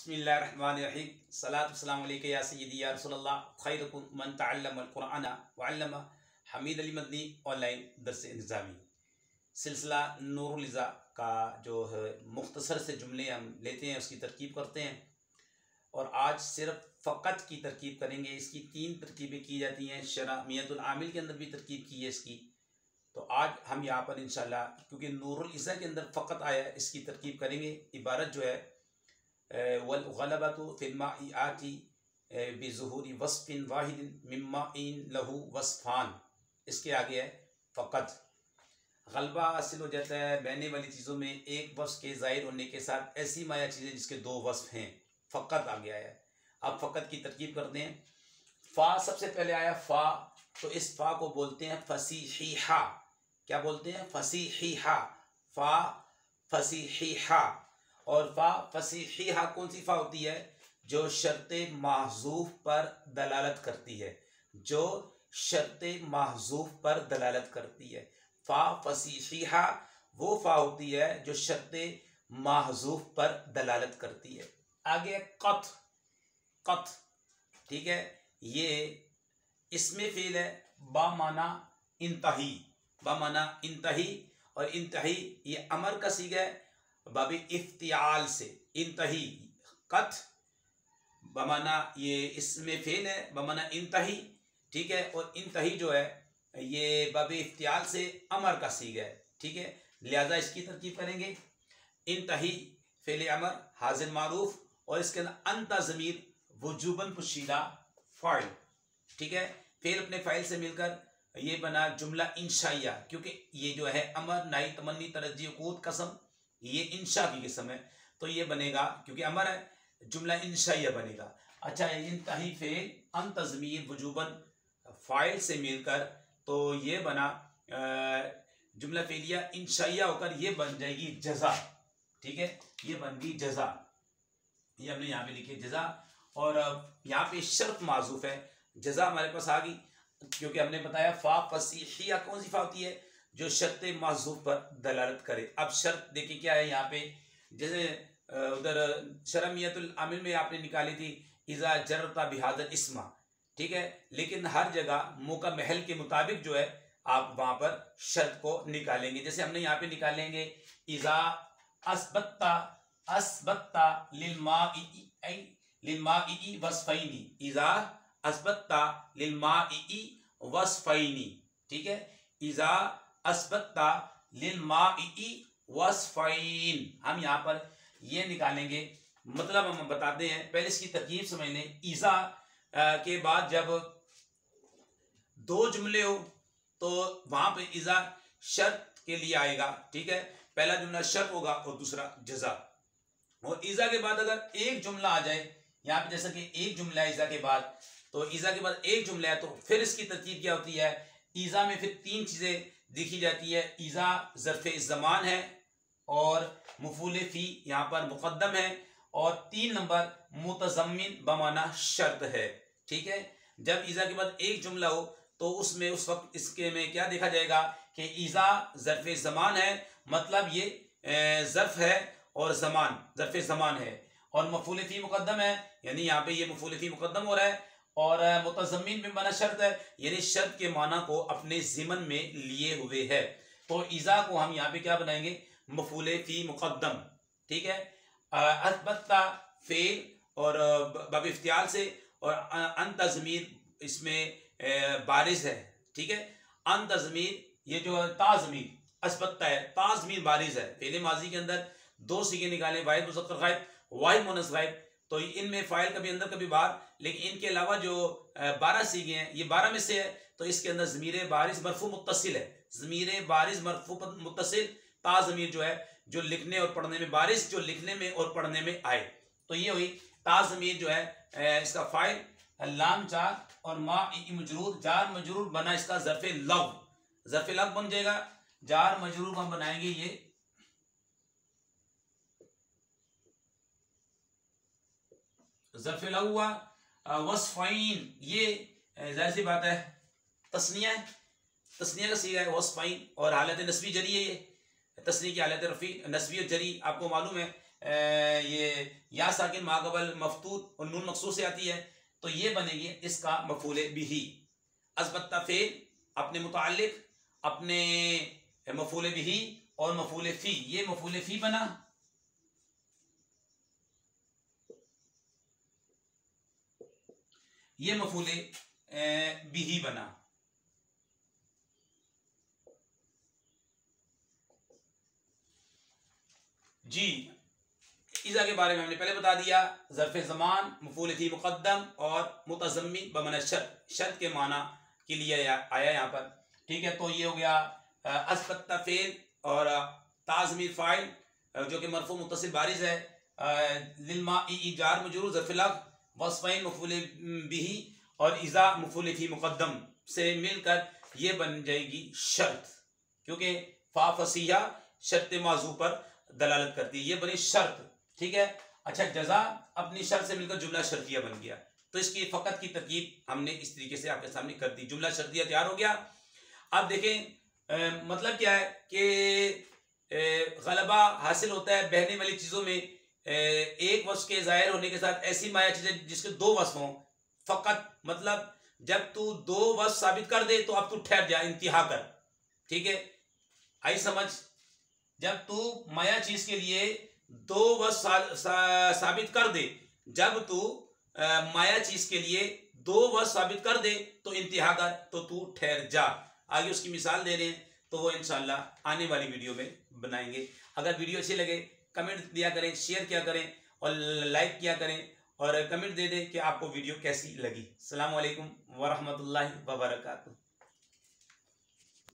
बिस्मिल्लाहिर्रहमानिर्रहीम सलातु वस्सलामु अलैका या सय्यदी या रसूलल्लाह खैरुकुम मन तअल्लमल कुरआन व अल्लमा। हमीद अली मदनी ऑनलाइन दर्स निज़ामी सिलसिला नूरुल इज़ा का जो है मुख्तसर से जुमले हम लेते हैं, उसकी तरकीब करते हैं। और आज सिर्फ फ़क़त की तरकीब करेंगे। इसकी 3 तरकीबें की जाती हैं। शरामियतुल आमिल के अंदर भी तरकीब की है इसकी। तो आज हम यहाँ पर इंशाल्लाह, क्योंकि नूरुल इज़ा के अंदर फ़क़त आया है, इसकी तरकीब करेंगे। इबारत जो है वल गलबतु फिल माई आती बिज़ुहूरी वस्फ़िन वाहिदिन मिम्माइन लहू वस्फ़ान। इसके आगे है फ़क़त। गलबा हासिल हो जाता है बहने वाली चीज़ों में एक वस्फ़ के ज़ाहिर होने के साथ ऐसी माया चीज़ें जिसके 2 वस्फ़ हैं। फ़क़त आ गया है। अब फ़क़त की तरकीब करते हैं। फ़ा सबसे पहले आया फ़ा, तो इस फ़ा को बोलते हैं फ़सीहिहा। क्या बोलते हैं? फ़सीहिहा। फ़ा फ़सीहिहा। और फ़ा फ़सीहिहा कौन सी फ़ा होती है? जो शर्त महज़ूफ़ पर दलालत करती है। जो शर्त महज़ूफ़ पर दलालत करती है। फ़ा फ़सीहिहा वो फ़ा होती है जो शर्त महज़ूफ़ पर दलालत करती है। आगे क़त। क़त, ठीक है, ये इसमें फ़ील है बामाना इंतही। बामाना इंतही, और इंतही ये अमर का सीगा है बाबी इफ्तियाल से। इंतही क़त बमाना ये इसमें फ़ेल है बमाना इंतही, ठीक है। और इंतही जो है ये बाबी इफ्तियाल से अमर का सीगा है, ठीक है। लिहाजा इसकी तरकीब करेंगे। इंतही फ़ेल अमर हाज़िर मारूफ, और इसके अंदर अंता ज़मीर वजूबन पुशीदा फ़ाइल, ठीक है। फ़ेल अपने फ़ाइल से मिलकर ये बना जुमला इंशाइया, क्योंकि ये जो है अमर नाई तमन्नी तरज्जी उकूद कसम, ये इंशा की किस्म है, तो ये बनेगा क्योंकि अमर है जुमला इंशाइया बनेगा। अच्छा, इंतही फ़ेल अंता ज़मीर वजूबन फ़ाइल से मिलकर तो ये बना जुमला फ़ेलिया इंशाइया होकर ये बन जाएगी जज़ा, ठीक है। ये बन गई जज़ा, ये हमने यहाँ पे लिखी जज़ा। और यहाँ पे शर्त माज़ूफ़ है, जज़ा हमारे पास आ गई, क्योंकि हमने बताया फ़ा फ़सीहिया कौन सी फ़ा होती है? जो शर्त माज़ूफ़ पर दलालत करे। अब शर्त देखिए क्या है यहाँ पे, जैसे उधर शरमियतुल आमिल में आपने निकाली थी इज़ा जरता बिहादल इस्मा, ठीक है। लेकिन हर जगह मौका महल के मुताबिक जो है आप वहाँ पर शर्त को निकालेंगे। जैसे हमने यहाँ पे निकालेंगे इज़ा असबत्ता असबत्ता लिलमाई वस्फ़ैनी। इज़ा असबत्ता लिलमाई वस्फ़ैनी, ठीक है। इज़ा असबत्ता लिलमाई वस्फ़ैन। हम यहाँ पर ये निकालेंगे, मतलब हम बताते हैं, पहले इसकी तरकीब समझ लें। इज़ा के बाद जब 2 जुमले हो तो वहां पे इज़ा शर्त के लिए आएगा, ठीक है। पहला जुमला शर्त होगा और दूसरा जज़ा। और इज़ा के बाद अगर एक जुमला आ जाए, यहाँ पे जैसा कि एक जुमला है इज़ा के बाद, तो इज़ा के बाद एक जुमला है, तो फिर इसकी तरकीब क्या होती है? इज़ा में फिर 3 चीज़ें देखी जाती है। इज़ा ज़र्फ़े ज़मान है, और मफ़ूल फ़ी यहाँ पर मुक़द्दम है, और 3 नंबर मुतज़म्मिन बमाना शर्त है, ठीक है। जब इज़ा के बाद एक जुमला हो तो उसमें उस वक्त इसके में क्या देखा जाएगा कि इज़ा ज़र्फ़े ज़मान है, मतलब ये ज़र्फ़ है और ज़मान ज़र्फ़े ज़मान है, और मफ़ूल फ़ी मुक़द्दम है, यानी यहाँ पे ये मफ़ूल फ़ी मुक़द्दम हो रहा है, और मुतज़म्मिन में माना शर्त है, यानी शर्त के माना को अपने ज़िमन में लिए हुए है। तो इज़ा को हम यहाँ पे क्या बनाएंगे? मफ़ूल फ़ी मुक़द्दम, ठीक है। असबत्ता फ़ेल और बाब इफ्तियाल से, और अंता ज़मीर इसमें बारिज़ है, ठीक है। अंता ज़मीर ये जो ता ज़मीर असबत्ता है, ता ज़मीर बारिज़ है। पहले माजी के अंदर 2 सीगे निकाले, वाहिद मुज़क्कर गायब, वाहिद मुअन्नस गायब, तो इनमें फ़ाइल कभी अंदर कभी बाहर, लेकिन इनके अलावा जो 12 सीगे हैं, ये 12 में से है, तो इसके अंदर ज़मीर बारिज़ मरफ़ू मुत्तसिल है। ज़मीर बारिज़ मरफ़ू मुत्तसिल, ता ज़मीर जो है जो लिखने और पढ़ने में, बारिश जो लिखने में और पढ़ने में आए, तो ये हुई ता ज़मीर जो है इसका फ़ाइल लाम जार, और मा मजरूर जार मजरूर बना इसका ज़र्फ़े लग। ज़र्फ़े लग बन जाएगा। जार मजरूर हम बनाएंगे ये ज़र्फ़े लग हुआ। वस्फ़ैन ये ज़ाहिर सी बात है तस्निया है, तस्निया का सीगा है वस्फ़ैन, और हालत नस्बी जरी है। ये तस्नी की हालत रफ़ी नस्बी और जरी आपको मालूम है ये या साकिन माकबल मफतूत और नून मकसूर से आती है, तो ये बनेगी इसका मफूल बिही। अलबत्ता फेल अपने मुताल्लिक, अपने मफूल बिही और मफूल फी, ये मफूल फी बना, ये मफूल बिही बना। जी इज़ा के बारे में हमने पहले बता दिया। ज़र्फ़ ज़मान मफूल फी मुक़द्दम और मुतज़म्मिन बमन शर्त, शर्त के माना के लिए आया यहाँ पर। ठीक है, तो ये हो गया अस्पत्ता फेल और ताज़मीर फ़ाइल जो कि मरफ़ू मुत्तसिल बारिज़ है, लिल्मा जार मजरूर ज़र्फ़ लफ़्ज़ वस्फ़ैन मफूल बिही और इज़ा मफूल फी मुक़द्दम से मिलकर ये बन जाएगी शर्त, क्योंकि फ़ा फसीहा शर्त माज़ू पर दलालत करती है, ये बनी शर्त। ठीक है, अच्छा जज़ा अपनी शर्त से मिलकर जुमला शर्तिया बन गया, तो इसकी फ़कत की तरकीब हमने इस तरीके से आपके सामने कर दी। जुमला शर्तिया तैयार हो गया। अब देखें मतलब क्या है कि गलबा हासिल होता है बहने वाली चीज़ों में एक वस्फ के ज़ाहिर होने के साथ ऐसी माया चीज़ें जिसके दो वस्फ हों। फ़कत मतलब जब तू दो वस्फ साबित कर दे तो अब तू ठहर जा, इंतहा कर। ठीक है, आई समझ। जब तू माया चीज के लिए दो वस्फ साबित कर दे, जब तू माया चीज के लिए दो वस्फ साबित कर दे तो इंतहा कर, तो तू ठहर जा। आगे उसकी मिसाल दे रहे हैं, तो वो इंशाल्लाह आने वाली वीडियो में बनाएंगे। अगर वीडियो अच्छी लगे कमेंट दिया करें, शेयर किया करें और लाइक किया करें और कमेंट दे दें कि आपको वीडियो कैसी लगी। अस्सलाम वालेकुम वरहमतुल्लाहि वबरकातुहू।